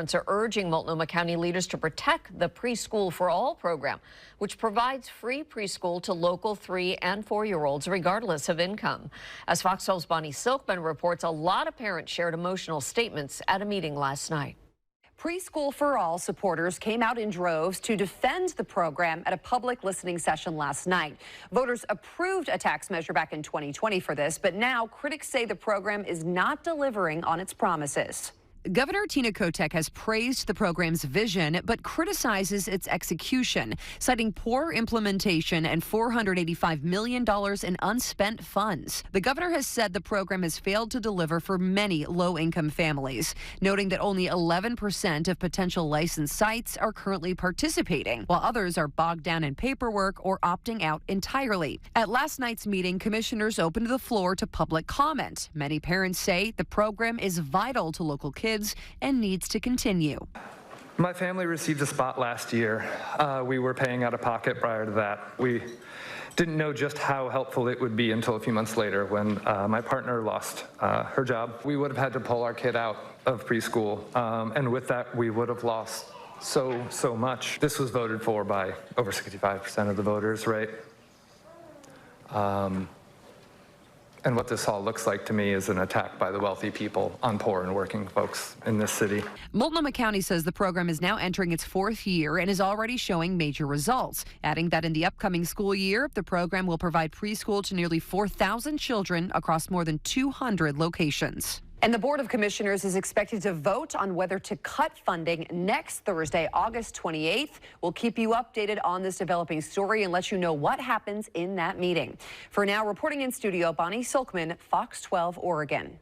Parents are urging Multnomah County leaders to protect the Preschool For All program, which provides free preschool to local 3- and 4-year-olds regardless of income. As Fox 12's Bonnie Silkman reports, a lot of parents shared emotional statements at a meeting last night. Preschool For All supporters came out in droves to defend the program at a public listening session last night. Voters approved a tax measure back in 2020 for this, but now critics say the program is not delivering on its promises. Governor Tina Kotek has praised the program's vision, but criticizes its execution, citing poor implementation and $485 million in unspent funds. The governor has said the program has failed to deliver for many low-income families, noting that only 11% of potential licensed sites are currently participating, while others are bogged down in paperwork or opting out entirely. At last night's meeting, commissioners opened the floor to public comment. Many parents say the program is vital to local kids and needs to continue. My family received a spot last year. We were paying out of pocket prior to that. We didn't know just how helpful it would be until a few months later when my partner lost her job. We would have had to pull our kid out of preschool, and with that we would have lost so much. This was voted for by over 65% of the voters, right? And what this all looks like to me is an attack by the wealthy people on poor and working folks in this city. Multnomah County says the program is now entering its 4th year and is already showing major results, adding that in the upcoming school year, the program will provide preschool to nearly 4,000 children across more than 200 locations. And the Board of Commissioners is expected to vote on whether to cut funding next Thursday, August 28th. We'll keep you updated on this developing story and let you know what happens in that meeting. For now, reporting in studio, Bonnie Silkman, Fox 12, Oregon.